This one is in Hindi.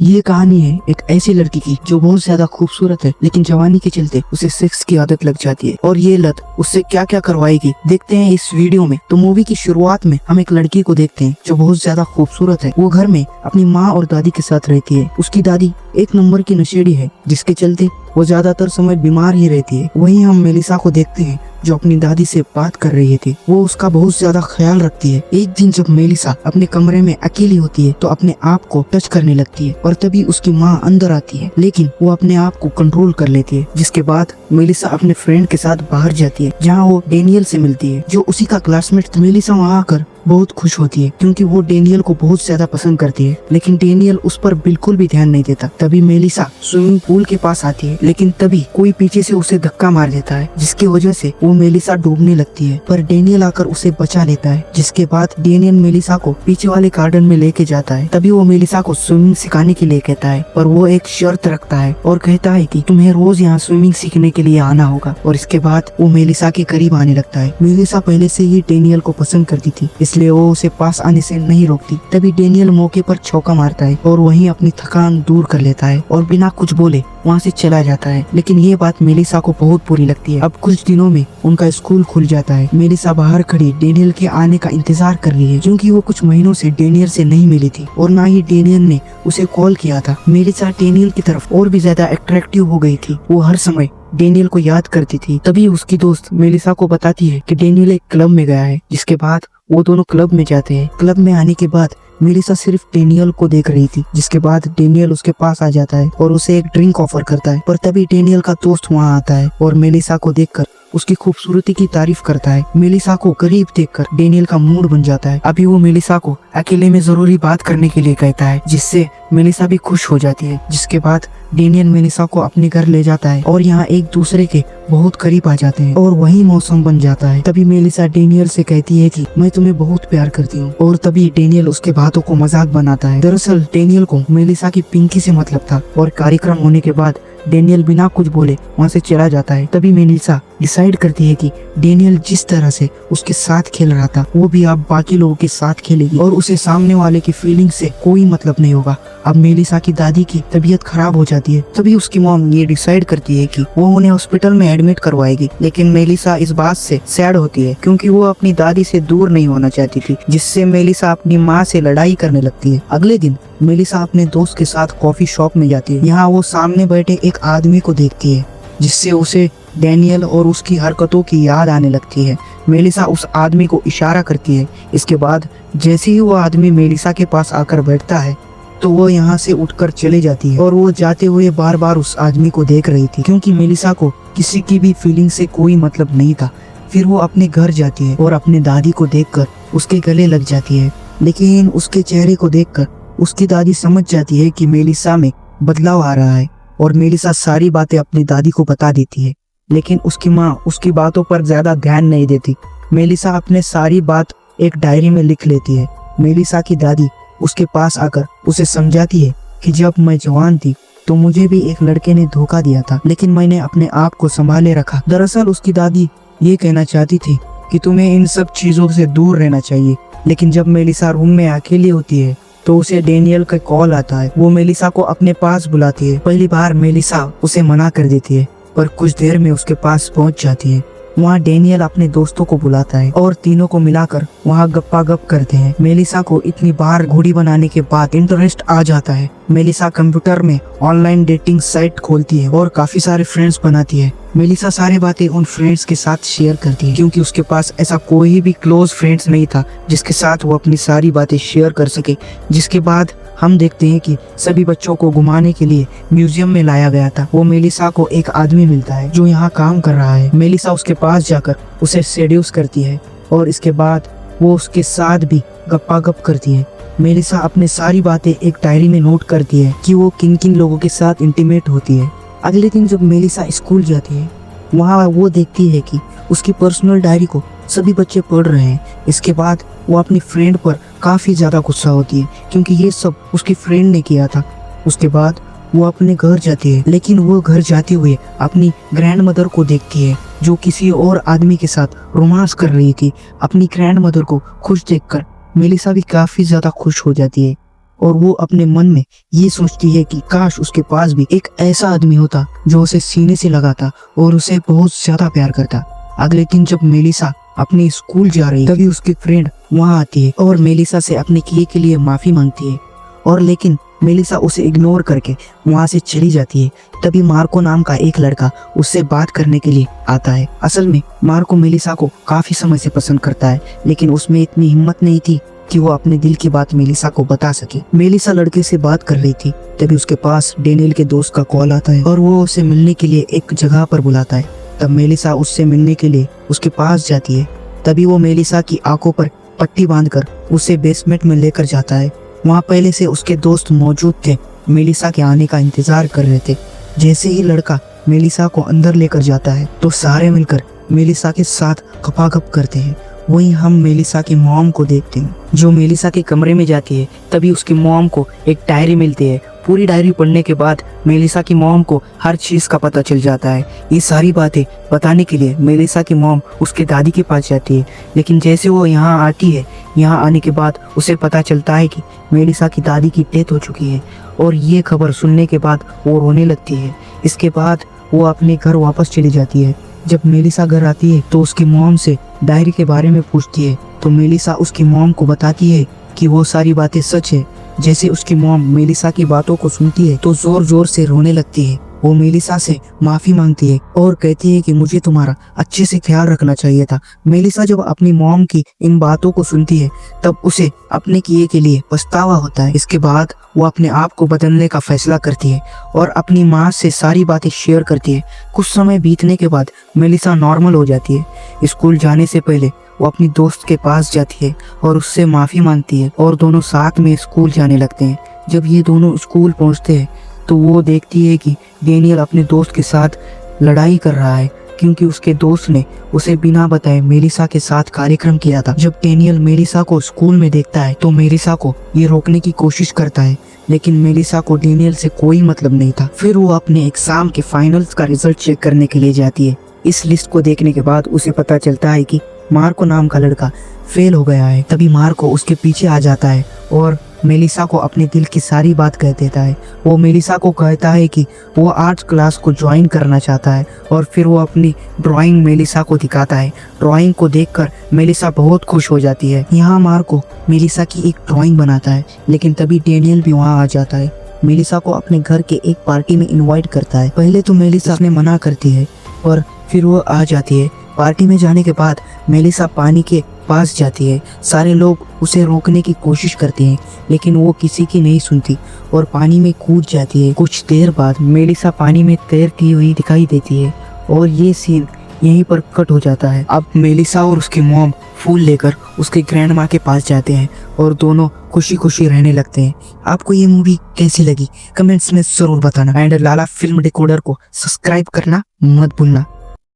ये कहानी है एक ऐसी लड़की की जो बहुत ज्यादा खूबसूरत है, लेकिन जवानी के चलते उसे सेक्स की आदत लग जाती है और ये लत उससे क्या क्या करवाएगी देखते हैं इस वीडियो में। तो मूवी की शुरुआत में हम एक लड़की को देखते हैं जो बहुत ज्यादा खूबसूरत है। वो घर में अपनी माँ और दादी के साथ रहती है। उसकी दादी एक नंबर की नशेड़ी है, जिसके चलते वो ज्यादातर समय बीमार ही रहती है। वहीं हम मेलिसा को देखते हैं जो अपनी दादी से बात कर रही थी। वो उसका बहुत ज्यादा ख्याल रखती है। एक दिन जब मेलिसा अपने कमरे में अकेली होती है तो अपने आप को टच करने लगती है और तभी उसकी माँ अंदर आती है, लेकिन वो अपने आप को कंट्रोल कर लेती है। जिसके बाद मेलिसा अपने फ्रेंड के साथ बाहर जाती है, जहाँ वो डेनियल से मिलती है जो उसी का क्लासमेट था। मेलिसा वहाँ आकर बहुत खुश होती है क्योंकि वो डेनियल को बहुत ज्यादा पसंद करती है, लेकिन डेनियल उस पर बिल्कुल भी ध्यान नहीं देता। तभी मेलिसा स्विमिंग पूल के पास आती है, लेकिन तभी कोई पीछे से उसे धक्का मार देता है, जिसकी वजह से वो मेलिसा डूबने लगती है। पर डेनियल आकर उसे बचा लेता है। जिसके बाद डेनियल मेलिसा को पीछे वाले गार्डन में लेके जाता है। तभी वो मेलिसा को स्विमिंग सिखाने के लिए कहता है, पर वो एक शर्त रखता है और कहता है कि तुम्हें रोज यहाँ स्विमिंग सीखने के लिए आना होगा। और इसके बाद वो मेलिसा के करीब आने लगता है। मेलिसा पहले से ही डेनियल को पसंद करती थी, इसलिए वो उसे पास आने से नहीं रोकती। तभी डेनियल मौके पर चौका मारता है और वहीं अपनी थकान दूर कर लेता है और बिना कुछ बोले वहाँ से चला जाता है। लेकिन ये बात मेलिसा को बहुत बुरी लगती है। अब कुछ दिनों में उनका स्कूल खुल जाता है। मेलिसा बाहर खड़ी डेनियल के आने का इंतजार कर रही है, क्योंकि वो कुछ महीनों से डेनियल से नहीं मिली थी और ना ही डेनियल ने उसे कॉल किया था। मेलिसा डेनियल की तरफ और भी ज्यादा अट्रैक्टिव हो गई थी। वो हर समय डेनियल को याद करती थी। तभी उसकी दोस्त मेलिसा को बताती है कि डेनियल एक क्लब में गया है। जिसके बाद वो दोनों क्लब में जाते हैं। क्लब में आने के बाद मेलिसा सिर्फ डेनियल को देख रही थी। जिसके बाद डेनियल उसके पास आ जाता है और उसे एक ड्रिंक ऑफर करता है। पर तभी डेनियल का दोस्त वहाँ आता है और मेलिसा को देखकर उसकी खूबसूरती की तारीफ करता है। मेलिसा को करीब देखकर डेनियल का मूड बन जाता है। अभी वो मेलिसा को अकेले में जरूरी बात करने के लिए कहता है, जिससे मेलिसा भी खुश हो जाती है। जिसके बाद डेनियल मेलिसा को अपने घर ले जाता है और यहाँ एक दूसरे के बहुत करीब आ जाते हैं और वही मौसम बन जाता है। तभी मेलिसा डेनियल से कहती है कि मैं तुम्हें बहुत प्यार करती हूँ और तभी डेनियल उसके बातों को मजाक बनाता है। दरअसल डेनियल को मेलिसा की पिंकी से मतलब था और कार्यक्रम होने के बाद डेनियल बिना कुछ बोले वहाँ से चला जाता है। तभी मेलिसा डिसाइड करती है कि डेनियल जिस तरह से उसके साथ खेल रहा था वो भी अब बाकी लोगों के साथ खेलेगी और उसे सामने वाले की फीलिंग से कोई मतलब नहीं होगा। अब मेलिसा की दादी की तबीयत खराब हो जाती है। तभी उसकी मॉम ये डिसाइड करती है कि वो उन्हें हॉस्पिटल में एडमिट करवाएगी, लेकिन मेलिसा इस बात से सैड होती है क्योंकि वो अपनी दादी से दूर नहीं होना चाहती थी, जिससे मेलिसा अपनी माँ से लड़ाई करने लगती है। अगले दिन मेलिसा अपने दोस्त के साथ कॉफी शॉप में जाती है। यहाँ वो सामने बैठे एक आदमी को देखती है, जिससे उसे डेनियल और उसकी हरकतों की याद आने लगती है। मेलिसा उस आदमी को इशारा करती है। इसके बाद जैसे ही वो आदमी मेलिसा के पास आकर बैठता है तो वो यहाँ से उठकर चली जाती है और वो जाते हुए बार बार उस आदमी को देख रही थी, क्योंकि मेलिसा को किसी की भी फीलिंग से कोई मतलब नहीं था। फिर वो अपने घर जाती है और अपने दादी को देखकर उसके गले लग जाती है, लेकिन उसके चेहरे को देखकर उसकी दादी समझ जाती है कि मेलिसा में बदलाव आ रहा है और मेलिसा सारी बातें अपनी दादी को बता देती है। लेकिन उसकी माँ उसकी बातों पर ज्यादा ध्यान नहीं देती। मेलिसा अपने सारी बात एक डायरी में लिख लेती है। मेलिसा की दादी उसके पास आकर उसे समझाती है कि जब मैं जवान थी तो मुझे भी एक लड़के ने धोखा दिया था, लेकिन मैंने अपने आप को संभाले रखा। दरअसल उसकी दादी ये कहना चाहती थी कि तुम्हें इन सब चीजों से दूर रहना चाहिए। लेकिन जब मेलिसा रूम में अकेली होती है तो उसे डेनियल का कॉल आता है। वो मेलिसा को अपने पास बुलाती है। पहली बार मेलिसा उसे मना कर देती है, पर कुछ देर में उसके पास पहुंच जाती है। वहाँ डेनियल अपने दोस्तों को बुलाता है और तीनों को मिलाकर वहाँ गप्पा गप करते हैं। मेलिसा को इतनी बार घोड़ी बनाने के बाद इंटरेस्ट आ जाता है। मेलिसा कंप्यूटर में ऑनलाइन डेटिंग साइट खोलती है और काफी सारे फ्रेंड्स बनाती है। मेलिसा सारी बातें उन फ्रेंड्स के साथ शेयर करती है, क्योंकि उसके पास ऐसा कोई भी क्लोज फ्रेंड्स नहीं था जिसके साथ वो अपनी सारी बातें शेयर कर सके। जिसके बाद हम देखते हैं कि सभी बच्चों को घुमाने के लिए म्यूजियम में लाया गया था। वो मेलिसा को एक आदमी मिलता है जो यहाँ काम कर रहा है। मेलिसा उसके पास जाकर उसे सेड्यूस करती है और इसके बाद वो उसके साथ भी गप्पा गप करती है। मेलिसा अपने सारी बातें एक डायरी में नोट करती है कि वो किन किन लोगों के साथ इंटीमेट होती है। अगले दिन जब मेलिसा स्कूल जाती है, वहाँ वो देखती है कि उसकी पर्सनल डायरी को सभी बच्चे पढ़ रहे हैं। इसके बाद वो अपनी फ्रेंड पर काफी ज्यादा गुस्सा होती है, क्योंकि ये सब उसकी फ्रेंड ने किया था। उसके बाद वो अपने घर जाती है, लेकिन वो घर जाते हुए अपनी ग्रैंड मदर को देखती है जो किसी और आदमी के साथ रोमांस कर रही थी। अपनी ग्रैंड मदर को खुश देखकर मेलिसा भी काफी ज्यादा खुश हो जाती है और वो अपने मन में ये सोचती है कि काश उसके पास भी एक ऐसा आदमी होता जो उसे सीने से लगाता और उसे बहुत ज्यादा प्यार करता। अगले दिन जब मेलिसा अपने स्कूल जा रही तभी उसकी फ्रेंड वहाँ आती है और मेलिसा से अपने किए के लिए माफी मांगती है, और लेकिन मेलिसा उसे इग्नोर करके वहाँ से चली जाती है। तभी मार्को नाम का एक लड़का उससे बात करने के लिए आता है। असल में मार्को मेलिसा को काफी समय से पसंद करता है, लेकिन उसमें इतनी हिम्मत नहीं थी कि वो अपने दिल की बात मेलिसा को बता सके। मेलिसा लड़के से बात कर रही थी तभी उसके पास डेनियल के दोस्त का कॉल आता है और वो उसे मिलने के लिए एक जगह पर बुलाता है। तब मेलिसा उससे मिलने के लिए उसके पास जाती है। तभी वो मेलिसा की आंखों पर पट्टी बांधकर उसे बेसमेंट में लेकर जाता है। वहाँ पहले से उसके दोस्त मौजूद थे, मेलिसा के आने का इंतजार कर रहे थे। जैसे ही लड़का मेलिसा को अंदर लेकर जाता है तो सारे मिलकर मेलिसा के साथ खपाखप करते हैं। वहीं हम मेलिसा की मॉम को देखते हैं जो मेलिसा के कमरे में जाती है। तभी उसकी मॉम को एक डायरी मिलती है। पूरी डायरी पढ़ने के बाद मेलिसा की मॉम को हर चीज का पता चल जाता है। ये सारी बातें बताने के लिए मेलिसा की मॉम उसके दादी के पास जाती है, लेकिन जैसे वो यहाँ आती है, यहाँ आने के बाद उसे पता चलता है कि मेलिसा की दादी की डेथ हो चुकी है। और ये खबर सुनने के बाद वो रोने लगती है। इसके बाद वो अपने घर वापस चली जाती है। जब मेलिसा घर आती है तो उसकी मॉम से डायरी के बारे में पूछती है तो मेलिसा उसकी मॉम को बताती है कि वो सारी बातें सच है। जैसे उसकी मॉम मेलिसा की बातों को सुनती है तो जोर जोर से रोने लगती है। वो मेलिसा से माफी मांगती है और कहती है कि मुझे तुम्हारा अच्छे से ख्याल रखना चाहिए था। मेलिसा जब अपनी मॉम की इन बातों को सुनती है तब उसे अपने किए के लिए पछतावा होता है। इसके बाद वो अपने आप को बदलने का फैसला करती है और अपनी माँ से सारी बातें शेयर करती है। कुछ समय बीतने के बाद मेलिसा नॉर्मल हो जाती है। स्कूल जाने से पहले वो अपनी दोस्त के पास जाती है और उससे माफी मांगती है और दोनों साथ में स्कूल जाने लगते हैं। जब ये दोनों स्कूल पहुंचते हैं तो वो देखती है कि डेनियल अपने दोस्त के साथ लड़ाई कर रहा है, क्योंकि उसके दोस्त ने उसे बिना बताए मेलिसा के साथ कार्यक्रम किया था। जब डेनियल मेलिसा को स्कूल में देखता है तो मेलिसा को ये रोकने की कोशिश करता है, लेकिन मेलिसा को डेनियल से कोई मतलब नहीं था। फिर वो अपने एग्जाम के फाइनल्स का रिजल्ट चेक करने के लिए जाती है। इस लिस्ट को देखने के बाद उसे पता चलता है कि मार्को नाम का लड़का फेल हो गया है। तभी मार्को उसके पीछे आ जाता है और मेलिसा को अपने दिल की सारी बात कह देता है। वो मेलिसा को कहता है कि वो आर्ट क्लास को ज्वाइन करना चाहता है और फिर वो अपनी ड्राइंग मेलिसा को दिखाता है। ड्राइंग को देखकर मेलिसा बहुत खुश हो जाती है। यहाँ मार्को मेलिसा की एक ड्राइंग बनाता है, लेकिन तभी डेनियल भी वहाँ आ जाता है। मेलिसा को अपने घर के एक पार्टी में इन्वाइट करता है। पहले तो मेलिसा ने मना करती है और फिर वो आ जाती है। पार्टी में जाने के बाद मेलिसा पानी के पास जाती है। सारे लोग उसे रोकने की कोशिश करते हैं, लेकिन वो किसी की नहीं सुनती और पानी में कूद जाती है। कुछ देर बाद मेलिसा पानी में तैरती हुई दिखाई देती है और ये सीन यहीं पर कट हो जाता है। अब मेलिसा और उसकी मॉम फूल लेकर उसके ग्रैंड माँ के पास जाते हैं और दोनों खुशी खुशी रहने लगते हैं। आपको ये मूवी कैसी लगी कमेंट्स में जरूर बताना एंड लाला फिल्म डिकोडर को सब्सक्राइब करना मत भूलना।